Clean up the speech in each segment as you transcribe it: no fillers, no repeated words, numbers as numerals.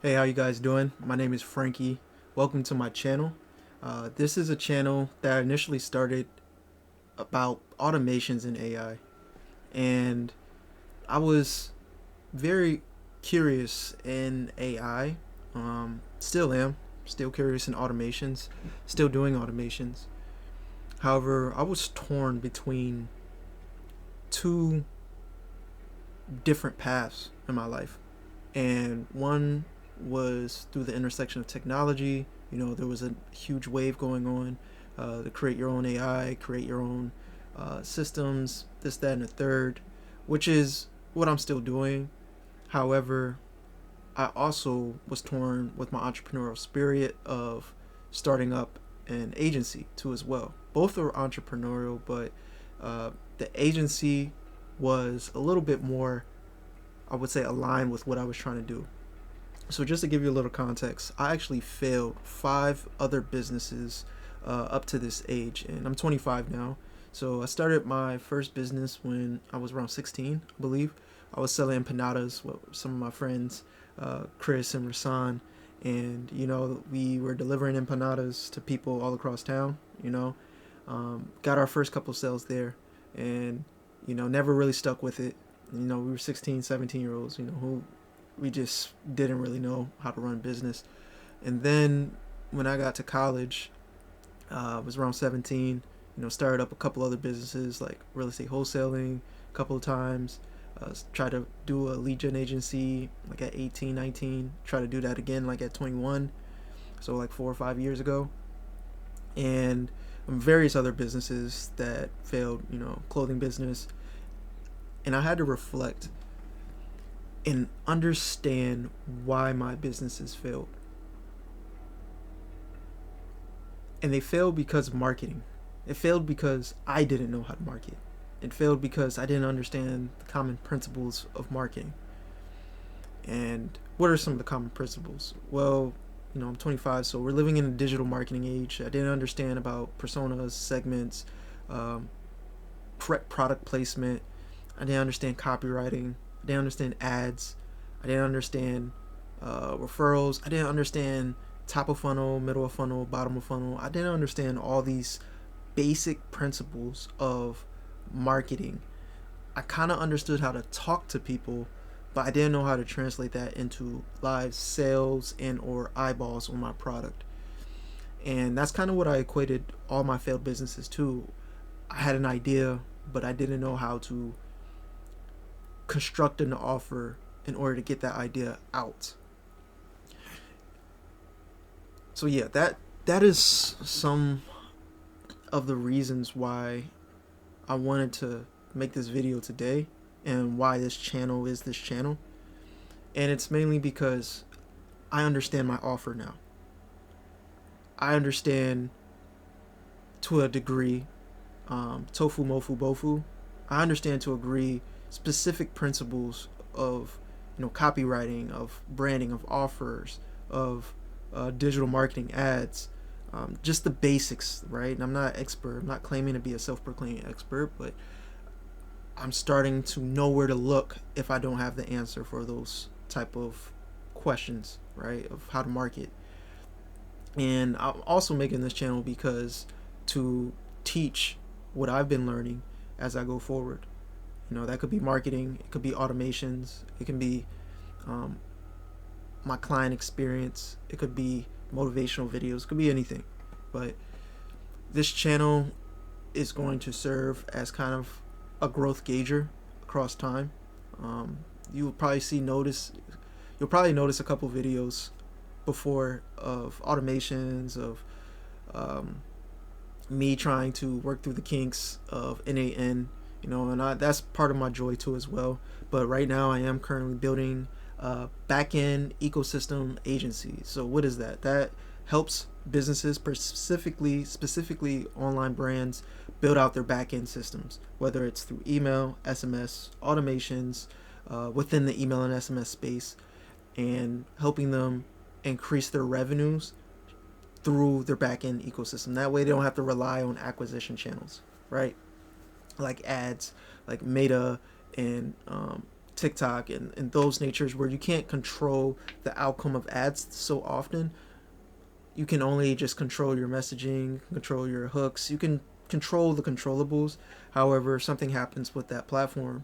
Hey, how you guys doing? My name is Frankie. Welcome to my channel. This is a channel that I initially started about automations in AI, and I was very curious in AI. Still am, still curious in automations, still doing automations. However, I was torn between two different paths in my life, and one was through the intersection of technology. There was a huge wave going on to create your own AI, create your own systems, this, that, and the third, which is what I'm still doing. However, I also was torn with my entrepreneurial spirit of starting up an agency too as well. Both are entrepreneurial, but the agency was a little bit more, I would say, aligned with what I was trying to do. So just to give you a little context, I actually failed five other businesses up to this age, and I'm 25 now. So I started my first business when I was around 16, I believe. I was selling empanadas with some of my friends, Chris and Rasan, and we were delivering empanadas to people all across town. Got our first couple sales there, and never really stuck with it. We were 16, 17 year olds, who we just didn't really know how to run a business. And then when I got to college, I was around 17. Started up a couple other businesses like real estate wholesaling a couple of times. Tried to do a lead gen agency like at 18, 19. Try to do that again like at 21. So like 4 or 5 years ago. And various other businesses that failed. Clothing business. And I had to reflect and understand why my businesses failed. And they failed because of marketing. It failed because I didn't know how to market. It failed because I didn't understand the common principles of marketing. And what are some of the common principles? Well, I'm 25, so we're living in a digital marketing age. I didn't understand about personas, segments, um, correct product placement. I didn't understand copywriting. I didn't understand ads. I didn't understand referrals. I didn't understand top of funnel, middle of funnel, bottom of funnel. I didn't understand all these basic principles of marketing. I kind of understood how to talk to people, but I didn't know how to translate that into live sales and or eyeballs on my product. And that's kind of what I equated all my failed businesses to. I had an idea, but I didn't know how to construct an offer in order to get that idea out. So yeah, that is some of the reasons why I wanted to make this video today and why this channel is this channel. And it's mainly because I understand my offer now. I understand to a degree tofu, mofu, bofu. I understand to a degree specific principles of copywriting, of branding, of offers, of digital marketing, ads, just the basics, right? And I'm not an expert. I'm not claiming to be a self-proclaimed expert, but I'm starting to know where to look if I don't have the answer for those type of questions, right? Of how to market. And I'm also making this channel because to teach what I've been learning as I go forward. That could be marketing, it could be automations, it can be um, my client experience, it could be motivational videos, it could be anything. But this channel is going to serve as kind of a growth gauger across time. Um, you'll probably you'll probably notice a couple videos before of automations of um, me trying to work through the kinks of N8N, and that's part of my joy too as well. But right now, I am currently building a back-end ecosystem agency. So what is that? That helps businesses, specifically online brands, build out their back-end systems, whether it's through email, SMS, automations within the email and SMS space, and helping them increase their revenues through their back end ecosystem. That way, they don't have to rely on acquisition channels, right? Like ads, like Meta and TikTok and those natures where you can't control the outcome of ads so often. You can only just control your messaging, control your hooks. You can control the controllables. However, if something happens with that platform,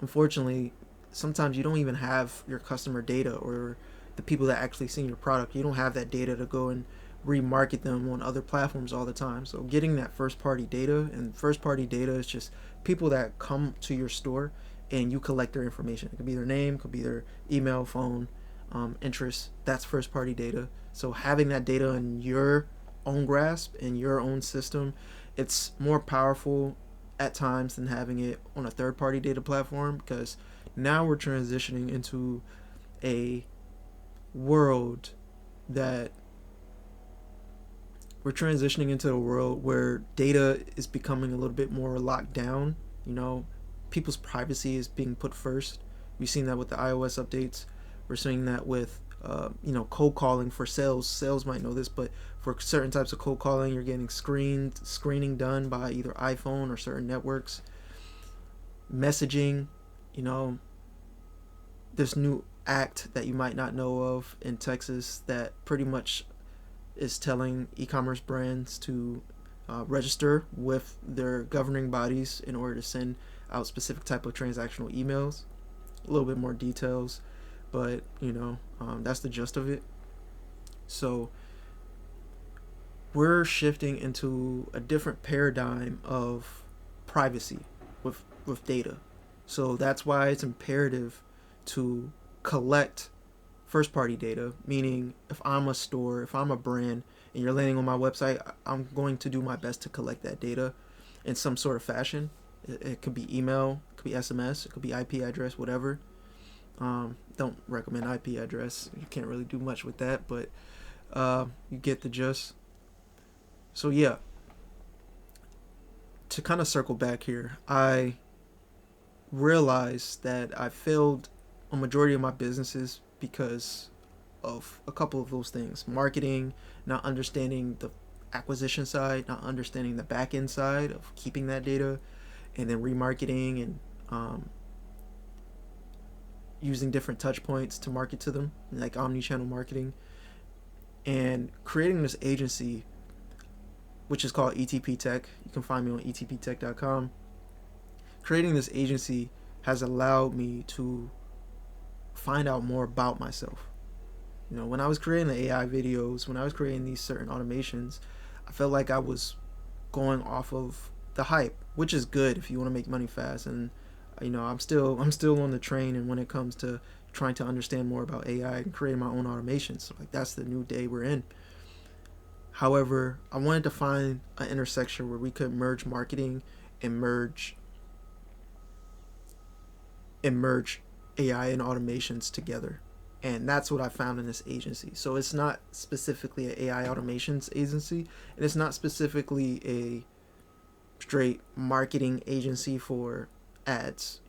unfortunately, sometimes you don't even have your customer data or the people that actually see your product. You don't have that data to go and remarket them on other platforms all the time. So getting that first party data, and first party data is just people that come to your store and you collect their information. It could be their name, it could be their email, phone, interests. That's first party data. So having that data in your own grasp, in your own system, it's more powerful at times than having it on a third party data platform, because now we're transitioning into a world that we're transitioning into a world where data is becoming a little bit more locked down. You know, people's privacy is being put first. We've seen that with the iOS updates. We're seeing that with cold calling for sales. Sales might know this, but for certain types of cold calling, you're getting screening done by either iPhone or certain networks. Messaging, this new act that you might not know of in Texas that pretty much is telling e-commerce brands to register with their governing bodies in order to send out specific type of transactional emails. A little bit more details, but that's the gist of it. So we're shifting into a different paradigm of privacy with data. So that's why it's imperative to collect first party data, meaning if I'm a store, if I'm a brand and you're landing on my website, I'm going to do my best to collect that data in some sort of fashion. It could be email, it could be SMS, it could be IP address, whatever. Don't recommend IP address. You can't really do much with that, but you get the gist. So yeah, to kind of circle back here, I realized that I failed a majority of my businesses because of a couple of those things: marketing, not understanding the acquisition side, not understanding the back end side of keeping that data, and then remarketing and using different touch points to market to them, like omni-channel marketing, and creating this agency, which is called ETP Tech. You can find me on etptech.com. Creating this agency has allowed me to find out more about myself. When I was creating the AI videos, when I was creating these certain automations, I felt like I was going off of the hype, which is good if you want to make money fast. And I'm still on the train, and when it comes to trying to understand more about AI and creating my own automations, so like that's the new day we're in. However, I wanted to find an intersection where we could merge marketing and merge AI and automations together. And that's what I found in this agency. So it's not specifically an AI automations agency, and it's not specifically a straight marketing agency for ads.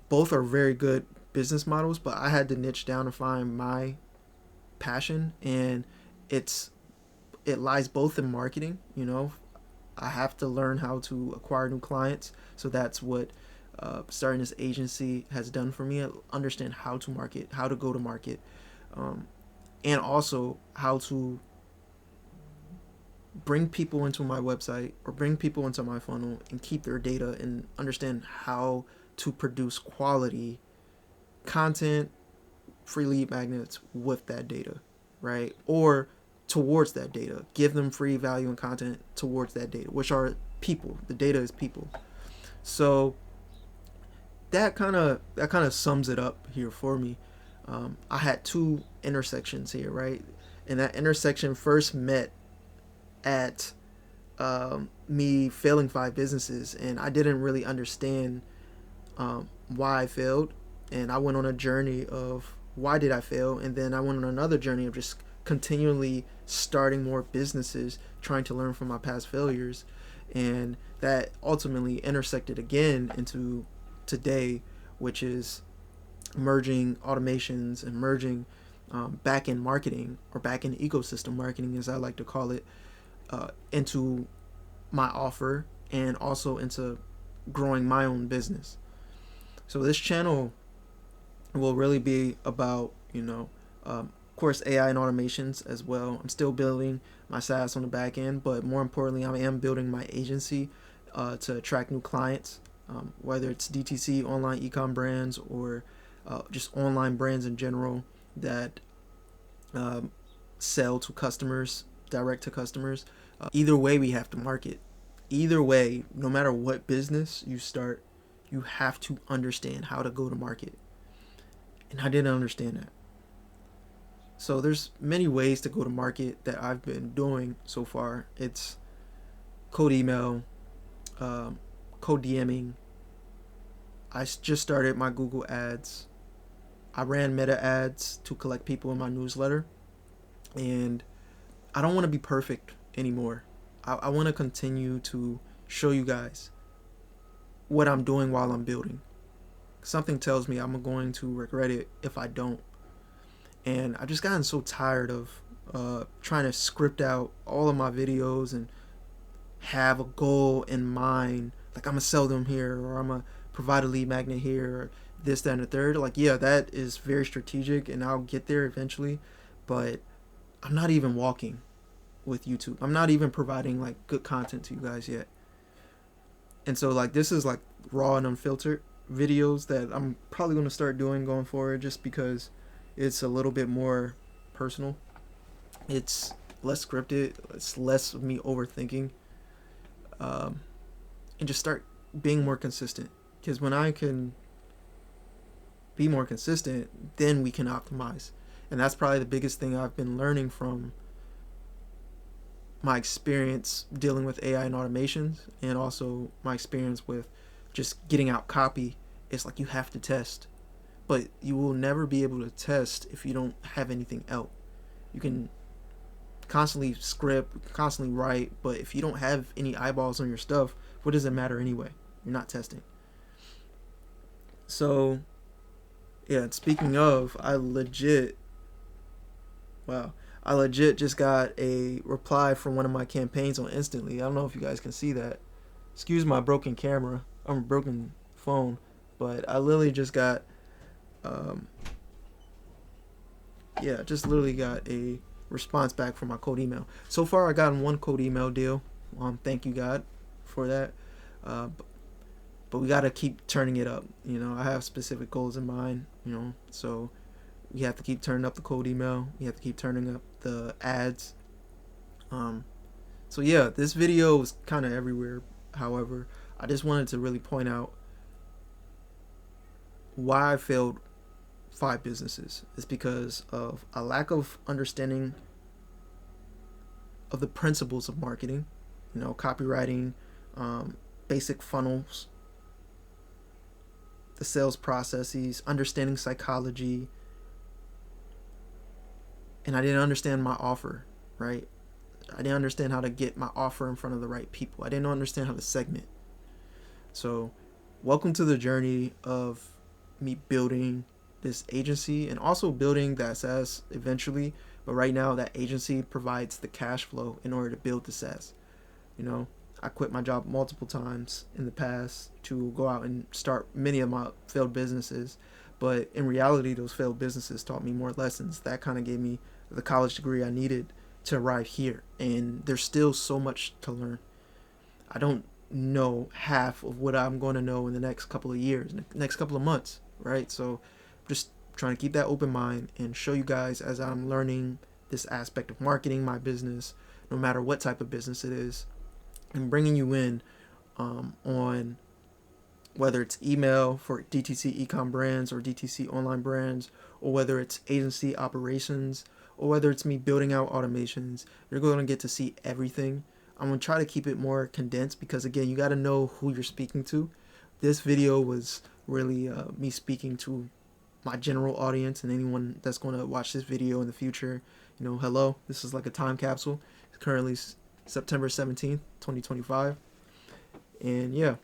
Both are very good business models, but I had to niche down and find my passion, and it lies both in marketing. I have to learn how to acquire new clients, so that's what starting this agency has done for me. I understand how to market, how to go to market, and also how to bring people into my website or bring people into my funnel and keep their data, and understand how to produce quality content, free lead magnets with that data, right? Or towards that data, give them free value and content towards that data, which are people. The data is people. So that kind of sums it up here for me. I had two intersections here, right? And that intersection first met at me failing 5 businesses, and I didn't really understand why I failed. And I went on a journey of why did I fail, and then I went on another journey of just continually starting more businesses, trying to learn from my past failures, and that ultimately intersected again into today, which is merging automations and merging back-end marketing, or back-end ecosystem marketing as I like to call it, into my offer, and also into growing my own business. So this channel will really be about, of course, AI and automations as well. I'm still building my SaaS on the back end, but more importantly, I am building my agency to attract new clients, whether it's DTC, online ecom brands, or just online brands in general that sell to customers, direct to customers. Either way, we have to market. Either way, no matter what business you start, you have to understand how to go to market. And I didn't understand that. So there's many ways to go to market that I've been doing so far. It's cold email, cold DMing. I just started my Google ads. I ran meta ads to collect people in my newsletter. And I don't want to be perfect anymore. I want to continue to show you guys what I'm doing while I'm building. Something tells me I'm going to regret it if I don't. And I've just gotten so tired of trying to script out all of my videos and have a goal in mind. Like, I'm going to sell them here, or I'm going to provide a lead magnet here, or this, that, and the third. Like, yeah, that is very strategic, and I'll get there eventually. But I'm not even walking with YouTube. I'm not even providing like good content to you guys yet. And so like this is like raw and unfiltered videos that I'm probably going to start doing going forward, just because it's a little bit more personal. It's less scripted. It's less of me overthinking, and just start being more consistent. Because when I can be more consistent, then we can optimize. And that's probably the biggest thing I've been learning from my experience dealing with AI and automations, and also my experience with just getting out copy. It's like you have to test, but you will never be able to test if you don't have anything out. You can constantly script, constantly write, but if you don't have any eyeballs on your stuff, what does it matter anyway? You're not testing. So yeah, speaking of, I legit just got a reply from one of my campaigns on Instantly. I don't know if you guys can see that. Excuse my broken camera. I'm a broken phone. But I literally just got, just literally got a response back from my cold email. So far, I got one cold email deal. Thank you, God, for that. But we got to keep turning it up. I have specific goals in mind, so we have to keep turning up the cold email. We have to keep turning up the ads. So yeah, this video is kind of everywhere. However, I just wanted to really point out why I failed 5 businesses. It's because of a lack of understanding of the principles of marketing, copywriting, basic funnels, the sales processes, understanding psychology. And I didn't understand my offer, right? I didn't understand how to get my offer in front of the right people. I didn't understand how to segment. So welcome to the journey of me building this agency and also building that SaaS eventually. But right now, that agency provides the cash flow in order to build the SaaS. I quit my job multiple times in the past to go out and start many of my failed businesses. But in reality, those failed businesses taught me more lessons. That kind of gave me the college degree I needed to arrive here. And there's still so much to learn. I don't know half of what I'm going to know in the next couple of years, next couple of months, right? So just trying to keep that open mind and show you guys as I'm learning this aspect of marketing my business, no matter what type of business it is, and bringing you in on whether it's email for DTC ecom brands or DTC online brands, or whether it's agency operations, or whether it's me building out automations. You're going to get to see everything. I'm going to try to keep it more condensed because, again, you got to know who you're speaking to. This video was really me speaking to my general audience and anyone that's going to watch this video in the future. Hello, this is like a time capsule. It's currently September 17th, 2025. And yeah,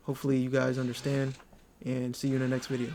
hopefully you guys understand, and see you in the next video.